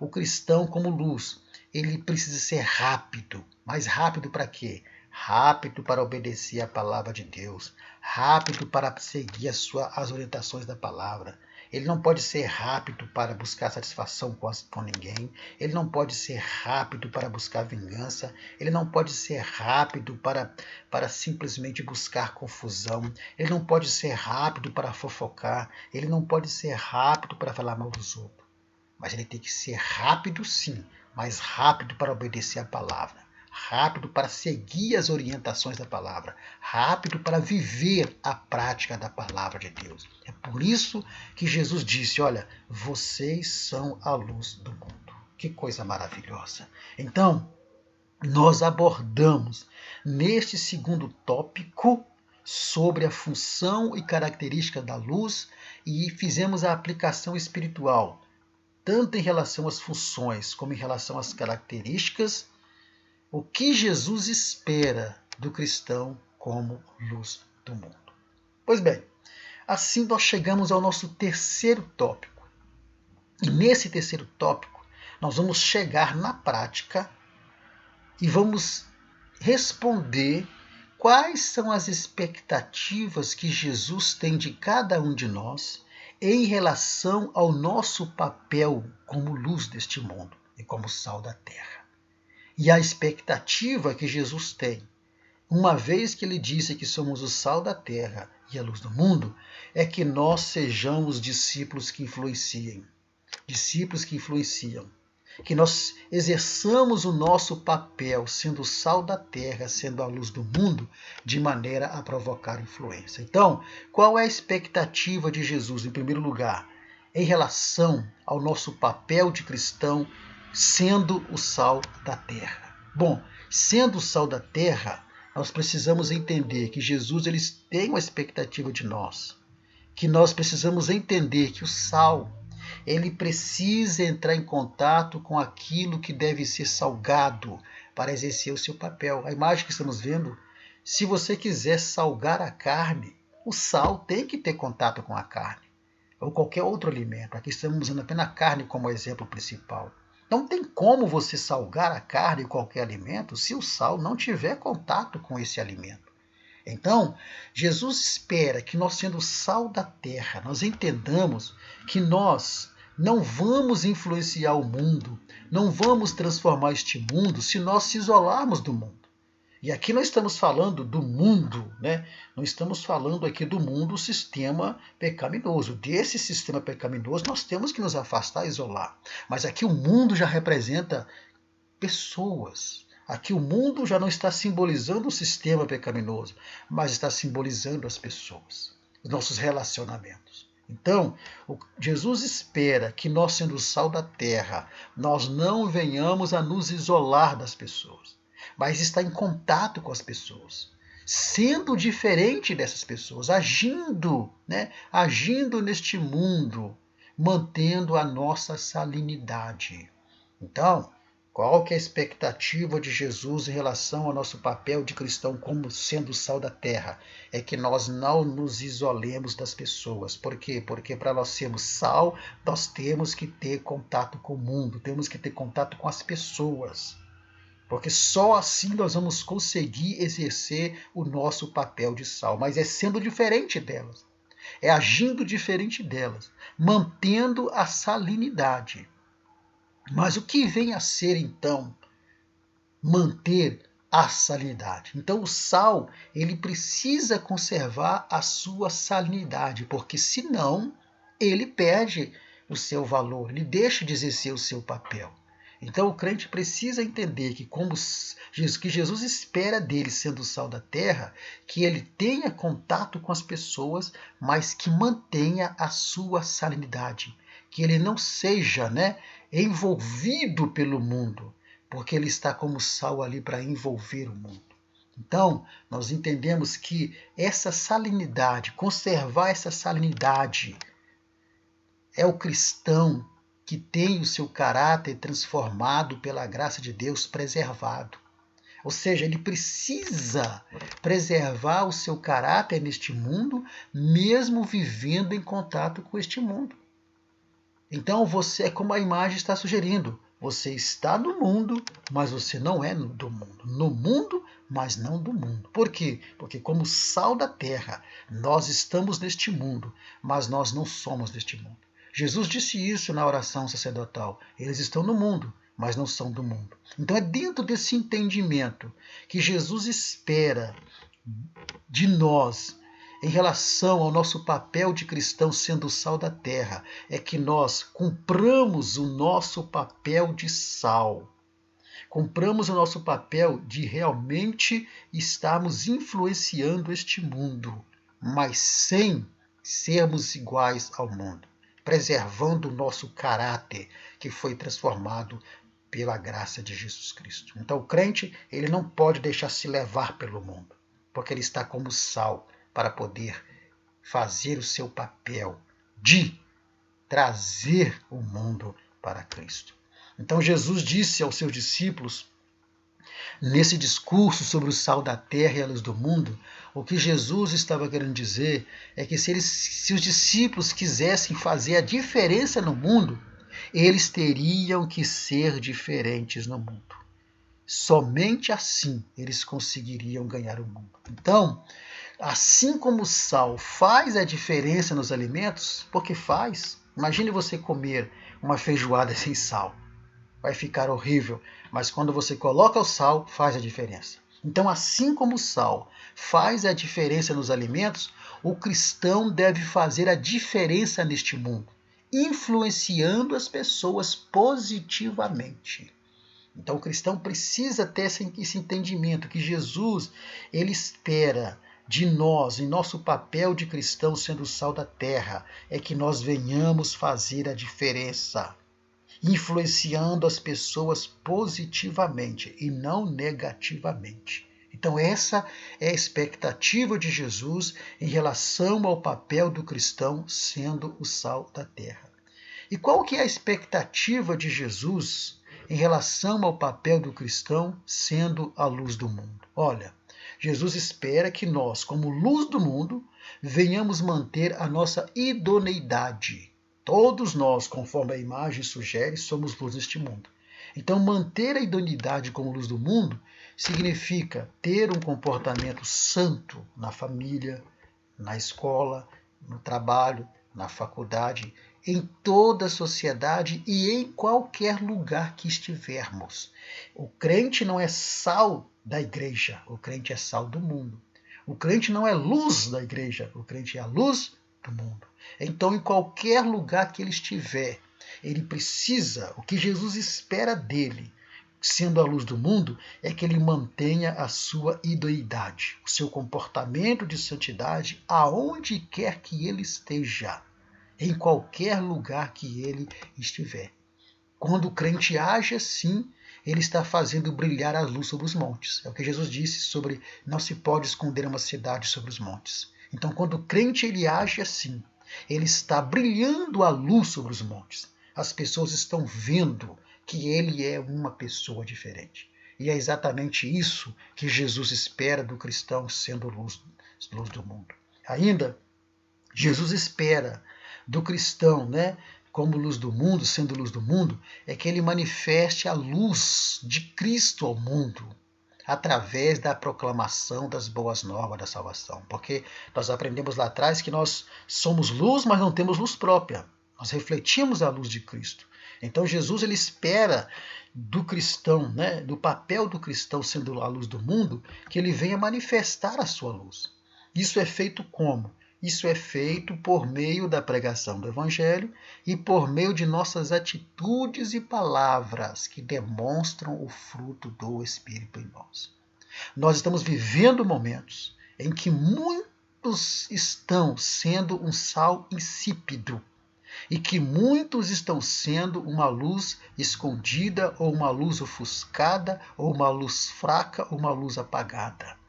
o cristão como luz, ele precisa ser rápido. Mais rápido para quê? Rápido para obedecer a palavra de Deus. Rápido para seguir as orientações da palavra. Ele não pode ser rápido para buscar satisfação com ninguém. Ele não pode ser rápido para buscar vingança. Ele não pode ser rápido para simplesmente buscar confusão. Ele não pode ser rápido para fofocar. Ele não pode ser rápido para falar mal dos outros. Mas ele tem que ser rápido, sim, mas rápido para obedecer a palavra. Rápido para seguir as orientações da palavra. Rápido para viver a prática da palavra de Deus. É por isso que Jesus disse, olha, vocês são a luz do mundo. Que coisa maravilhosa. Então, nós abordamos neste segundo tópico sobre a função e característica da luz e fizemos a aplicação espiritual, tanto em relação às funções como em relação às características, o que Jesus espera do cristão como luz do mundo. Pois bem, assim nós chegamos ao nosso terceiro tópico. E nesse terceiro tópico, nós vamos chegar na prática e vamos responder quais são as expectativas que Jesus tem de cada um de nós em relação ao nosso papel como luz deste mundo e como sal da terra. E a expectativa que Jesus tem, uma vez que ele disse que somos o sal da terra e a luz do mundo, é que nós sejamos discípulos que influenciem. Discípulos que influenciam. Que nós exerçamos o nosso papel, sendo o sal da terra, sendo a luz do mundo, de maneira a provocar influência. Então, qual é a expectativa de Jesus, em primeiro lugar, em relação ao nosso papel de cristão, sendo o sal da terra? Bom, sendo o sal da terra, nós precisamos entender que Jesus tem uma expectativa de nós, que nós precisamos entender que o sal, ele precisa entrar em contato com aquilo que deve ser salgado para exercer o seu papel. A imagem que estamos vendo, se você quiser salgar a carne, o sal tem que ter contato com a carne, ou qualquer outro alimento. Aqui estamos usando apenas a carne como exemplo principal. Não tem como você salgar a carne ou qualquer alimento se o sal não tiver contato com esse alimento. Então, Jesus espera que nós, sendo sal da terra, nós entendamos que nós não vamos influenciar o mundo, não vamos transformar este mundo se nós se isolarmos do mundo. E aqui nós estamos falando do mundo, né? Não estamos falando aqui do mundo, o sistema pecaminoso. Desse sistema pecaminoso nós temos que nos afastar e isolar. Mas aqui o mundo já representa pessoas. Aqui o mundo já não está simbolizando o sistema pecaminoso, mas está simbolizando as pessoas, os nossos relacionamentos. Então, Jesus espera que nós, sendo o sal da terra, nós não venhamos a nos isolar das pessoas. mas está em contato com as pessoas, sendo diferente dessas pessoas, agindo, né? Agindo neste mundo, mantendo a nossa salinidade. Então, qual que é a expectativa de Jesus em relação ao nosso papel de cristão como sendo o sal da terra? É que nós não nos isolemos das pessoas. Por quê? Porque para nós sermos sal, nós temos que ter contato com o mundo, temos que ter contato com as pessoas. Porque só assim nós vamos conseguir exercer o nosso papel de sal. Mas é sendo diferente delas, é agindo diferente delas, mantendo a salinidade. Mas o que vem a ser, então, manter a salinidade? Então, o sal, ele precisa conservar a sua salinidade, porque senão ele perde o seu valor, ele deixa de exercer o seu papel. Então, o crente precisa entender que, que Jesus espera dele, sendo o sal da terra, que ele tenha contato com as pessoas, mas que mantenha a sua salinidade, que ele não seja, envolvido pelo mundo, porque ele está como sal ali para envolver o mundo. Então, nós entendemos que essa salinidade, conservar essa salinidade, é o cristão que tem o seu caráter transformado pela graça de Deus, preservado. Ou seja, ele precisa preservar o seu caráter neste mundo, mesmo vivendo em contato com este mundo. Então você é como a imagem está sugerindo. Você está no mundo, mas você não é do mundo. No mundo, mas não do mundo. Por quê? Porque como sal da terra, nós estamos neste mundo, mas nós não somos deste mundo. Jesus disse isso na oração sacerdotal. Eles estão no mundo, mas não são do mundo. Então é dentro desse entendimento que Jesus espera de nós, em relação ao nosso papel de cristão sendo o sal da terra, é que nós cumpramos o nosso papel de sal. Cumpramos o nosso papel de realmente estarmos influenciando este mundo, mas sem sermos iguais ao mundo, preservando o nosso caráter que foi transformado pela graça de Jesus Cristo. Então o crente, ele não pode deixar se levar pelo mundo, porque ele está como sal, para poder fazer o seu papel de trazer o mundo para Cristo. Então Jesus disse aos seus discípulos, nesse discurso sobre o sal da terra e a luz do mundo, o que Jesus estava querendo dizer é que se os discípulos quisessem fazer a diferença no mundo, eles teriam que ser diferentes no mundo. Somente assim eles conseguiriam ganhar o mundo. Então, assim como o sal faz a diferença nos alimentos, porque faz. Imagine você comer uma feijoada sem sal. Vai ficar horrível, mas quando você coloca o sal, faz a diferença. Então, assim como o sal faz a diferença nos alimentos, o cristão deve fazer a diferença neste mundo, influenciando as pessoas positivamente. Então, o cristão precisa ter esse entendimento que Jesus, ele espera de nós, em nosso papel de cristão sendo o sal da terra, é que nós venhamos fazer a diferença, influenciando as pessoas positivamente e não negativamente. Então essa é a expectativa de Jesus em relação ao papel do cristão sendo o sal da terra. E qual que é a expectativa de Jesus em relação ao papel do cristão sendo a luz do mundo? Olha, Jesus espera que nós, como luz do mundo, venhamos manter a nossa idoneidade. Todos nós, conforme a imagem sugere, somos luz deste mundo. Então, manter a idoneidade como luz do mundo significa ter um comportamento santo na família, na escola, no trabalho, na faculdade, em toda a sociedade e em qualquer lugar que estivermos. O crente não é sal da igreja, o crente é sal do mundo. O crente não é luz da igreja, o crente é a luz do mundo. Então, em qualquer lugar que ele estiver, ele precisa, o que Jesus espera dele, sendo a luz do mundo, é que ele mantenha a sua idoneidade, o seu comportamento de santidade, aonde quer que ele esteja, em qualquer lugar que ele estiver. Quando o crente age assim, ele está fazendo brilhar a luz sobre os montes. É o que Jesus disse sobre não se pode esconder uma cidade sobre os montes. Então, quando o crente ele age assim, ele está brilhando a luz sobre os montes. As pessoas estão vendo que ele é uma pessoa diferente. E é exatamente isso que Jesus espera do cristão sendo luz do mundo. Ainda, Jesus espera do cristão, como luz do mundo, sendo luz do mundo, é que ele manifeste a luz de Cristo ao mundo através da proclamação das boas novas da salvação. Porque nós aprendemos lá atrás que nós somos luz, mas não temos luz própria. Nós refletimos a luz de Cristo. Então Jesus ele espera do cristão, do papel do cristão sendo a luz do mundo, que ele venha manifestar a sua luz. Isso é feito como? Isso é feito por meio da pregação do Evangelho e por meio de nossas atitudes e palavras que demonstram o fruto do Espírito em nós. Nós estamos vivendo momentos em que muitos estão sendo um sal insípido e que muitos estão sendo uma luz escondida ou uma luz ofuscada ou uma luz fraca ou uma luz apagada.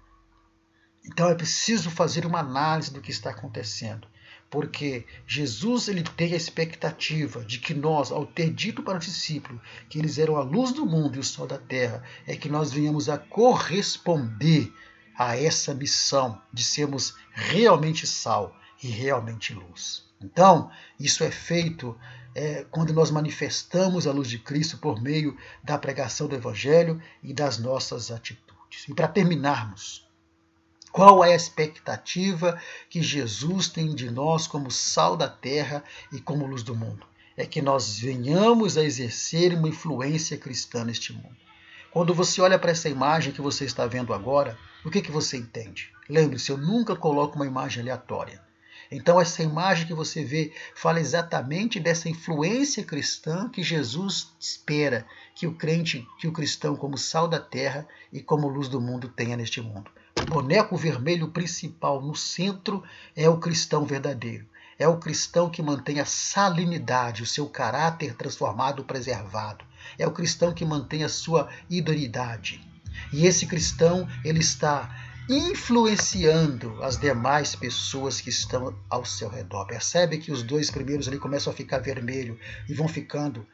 Então é preciso fazer uma análise do que está acontecendo, porque Jesus ele tem a expectativa de que nós, ao ter dito para os discípulos que eles eram a luz do mundo e o sol da terra, é que nós venhamos a corresponder a essa missão de sermos realmente sal e realmente luz. Então, isso é feito quando nós manifestamos a luz de Cristo por meio da pregação do Evangelho e das nossas atitudes. E para terminarmos, qual é a expectativa que Jesus tem de nós como sal da terra e como luz do mundo? É que nós venhamos a exercer uma influência cristã neste mundo. Quando você olha para essa imagem que você está vendo agora, o que você entende? Lembre-se, eu nunca coloco uma imagem aleatória. Então essa imagem que você vê fala exatamente dessa influência cristã que Jesus espera que o crente, que o cristão como sal da terra e como luz do mundo tenha neste mundo. O boneco vermelho principal no centro é o cristão verdadeiro. É o cristão que mantém a salinidade, o seu caráter transformado, preservado. É o cristão que mantém a sua idoneidade. E esse cristão, ele está influenciando as demais pessoas que estão ao seu redor. Percebe que os dois primeiros ali começam a ficar vermelho e vão ficando,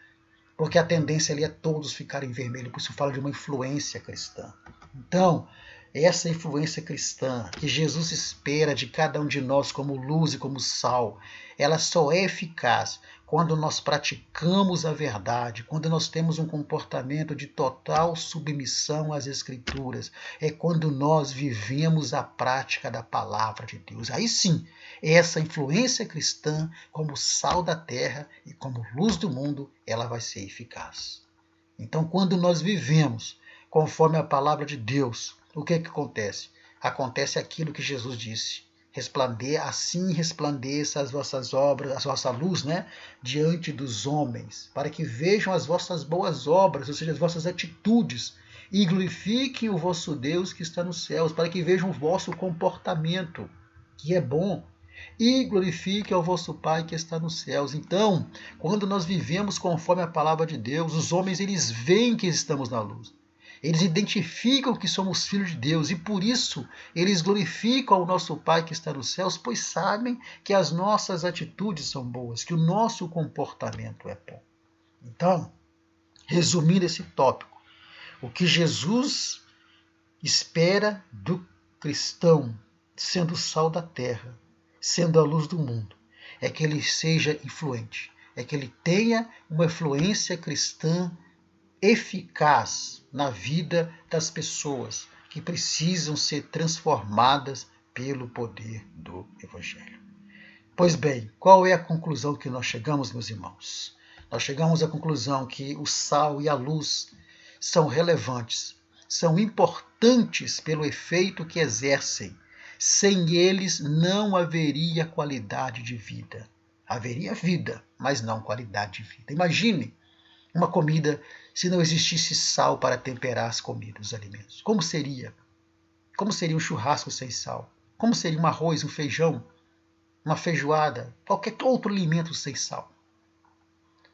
porque a tendência ali é todos ficarem vermelhos, por isso fala de uma influência cristã. Então, essa influência cristã que Jesus espera de cada um de nós como luz e como sal, ela só é eficaz quando nós praticamos a verdade, quando nós temos um comportamento de total submissão às Escrituras, é quando nós vivemos a prática da palavra de Deus. Aí sim, essa influência cristã, como sal da terra e como luz do mundo, ela vai ser eficaz. Então, quando nós vivemos conforme a palavra de Deus, o que acontece? Acontece aquilo que Jesus disse. Assim resplandeça as vossas obras, a vossa luz, diante dos homens, para que vejam as vossas boas obras, ou seja, as vossas atitudes, e glorifiquem o vosso Deus que está nos céus, para que vejam o vosso comportamento, que é bom, e glorifique ao vosso Pai que está nos céus. Então, quando nós vivemos conforme a palavra de Deus, os homens eles veem que estamos na luz. Eles identificam que somos filhos de Deus e por isso eles glorificam ao nosso Pai que está nos céus, pois sabem que as nossas atitudes são boas, que o nosso comportamento é bom. Então, resumindo esse tópico, o que Jesus espera do cristão, sendo o sal da terra, sendo a luz do mundo, é que ele seja influente, é que ele tenha uma influência cristã eficaz na vida das pessoas que precisam ser transformadas pelo poder do Evangelho. Pois bem, qual é a conclusão que nós chegamos, meus irmãos? Nós chegamos à conclusão que o sal e a luz são relevantes, são importantes pelo efeito que exercem. Sem eles não haveria qualidade de vida. Haveria vida, mas não qualidade de vida. Imagine uma comida se não existisse sal para temperar as comidas, os alimentos. Como seria? Como seria um churrasco sem sal? Como seria um arroz, um feijão, uma feijoada, qualquer outro alimento sem sal?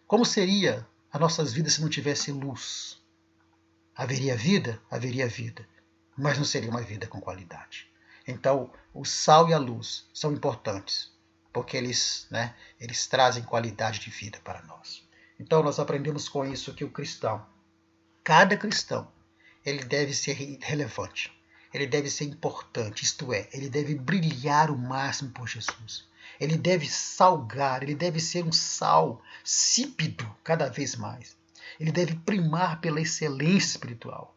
Como seria as nossas vidas se não tivesse luz? Haveria vida? Haveria vida. Mas não seria uma vida com qualidade. Então, o sal e a luz são importantes, porque eles trazem qualidade de vida para nós. Então, nós aprendemos com isso que o cristão, cada cristão, ele deve ser relevante, ele deve ser importante, isto é, ele deve brilhar o máximo por Jesus. Ele deve salgar, ele deve ser um sal sípido cada vez mais. Ele deve primar pela excelência espiritual.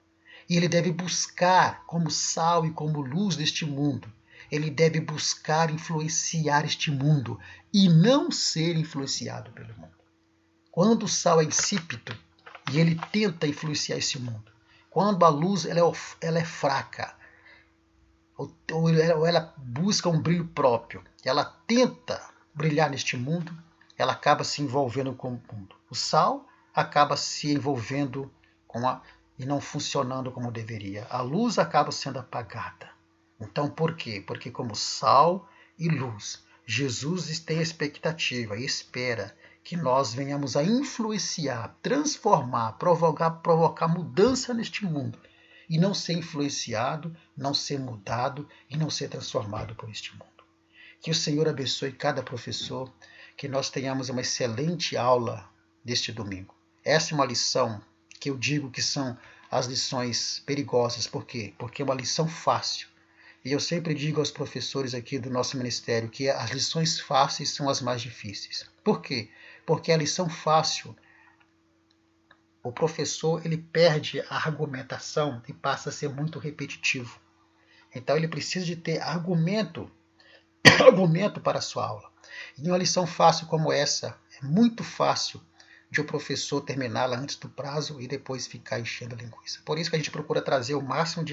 E ele deve buscar, como sal e como luz deste mundo, ele deve buscar influenciar este mundo e não ser influenciado pelo mundo. Quando o sal é insípido e ele tenta influenciar esse mundo, quando a luz ela é fraca, ou ela busca um brilho próprio, ela tenta brilhar neste mundo, ela acaba se envolvendo com o mundo. O sal acaba se envolvendo e não funcionando como deveria. A luz acaba sendo apagada. Então, por quê? Porque como sal e luz, Jesus tem expectativa e espera que nós venhamos a influenciar, transformar, provocar mudança neste mundo. E não ser influenciado, não ser mudado e não ser transformado por este mundo. Que o Senhor abençoe cada professor, que nós tenhamos uma excelente aula deste domingo. Essa é uma lição que eu digo que são as lições perigosas. Por quê? Porque é uma lição fácil. E eu sempre digo aos professores aqui do nosso ministério que as lições fáceis são as mais difíceis. Por quê? Porque a lição fácil, o professor ele perde a argumentação e passa a ser muito repetitivo. Então ele precisa de ter argumento para a sua aula. E uma lição fácil como essa, é muito fácil de o professor terminá-la antes do prazo e depois ficar enchendo a linguiça. Por isso que a gente procura trazer o máximo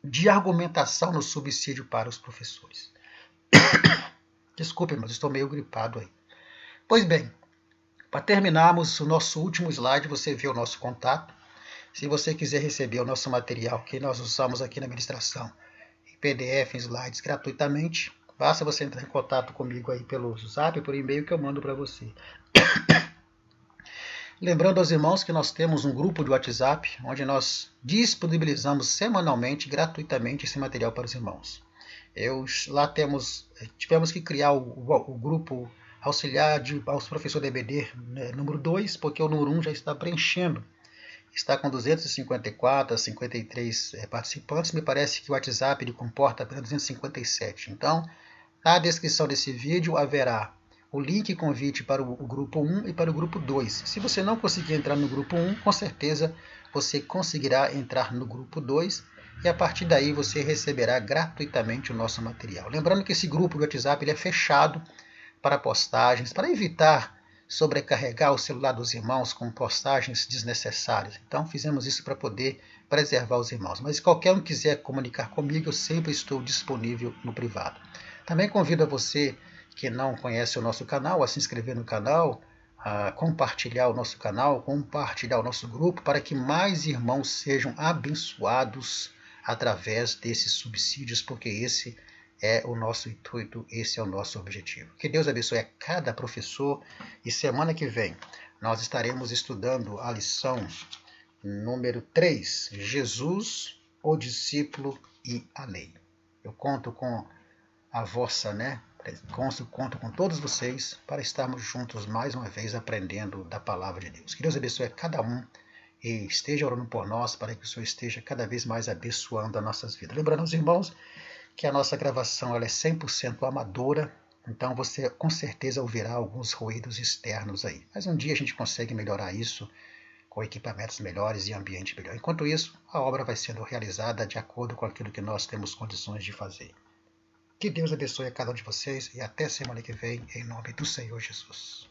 de argumentação no subsídio para os professores. Desculpe, mas estou meio gripado aí. Pois bem, para terminarmos o nosso último slide, você vê o nosso contato. Se você quiser receber o nosso material que nós usamos aqui na administração, em PDF, em slides, gratuitamente, basta você entrar em contato comigo aí pelo Zap, por e-mail que eu mando para você. Lembrando aos irmãos que nós temos um grupo de WhatsApp, onde nós disponibilizamos semanalmente, gratuitamente, esse material para os irmãos. Lá tivemos que criar o grupo auxiliar aos professores de EBD, número 2, porque o número 1 já está preenchendo. Está com 254 a 53 participantes. Me parece que o WhatsApp ele comporta apenas 257. Então, na descrição desse vídeo haverá o link e convite para o grupo 1 e para o grupo 2. Se você não conseguir entrar no grupo 1, com certeza você conseguirá entrar no grupo 2 e a partir daí você receberá gratuitamente o nosso material. Lembrando que esse grupo do WhatsApp ele é fechado para postagens, para evitar sobrecarregar o celular dos irmãos com postagens desnecessárias. Então fizemos isso para poder preservar os irmãos. Mas se qualquer um quiser comunicar comigo, eu sempre estou disponível no privado. Também convido a você que não conhece o nosso canal a se inscrever no canal, a compartilhar o nosso canal, compartilhar o nosso grupo, para que mais irmãos sejam abençoados através desses subsídios, porque esse é o nosso intuito, esse é o nosso objetivo. Que Deus abençoe a cada professor e semana que vem nós estaremos estudando a lição número 3, Jesus, o discípulo e a lei. Eu conto com a vossa, conto com todos vocês para estarmos juntos mais uma vez aprendendo da palavra de Deus. Que Deus abençoe a cada um e esteja orando por nós para que o Senhor esteja cada vez mais abençoando as nossas vidas. Lembrando aos irmãos que a nossa gravação ela é 100% amadora, então você com certeza ouvirá alguns ruídos externos aí. Mas um dia a gente consegue melhorar isso com equipamentos melhores e ambiente melhor. Enquanto isso, a obra vai sendo realizada de acordo com aquilo que nós temos condições de fazer. Que Deus abençoe a cada um de vocês e até semana que vem, em nome do Senhor Jesus.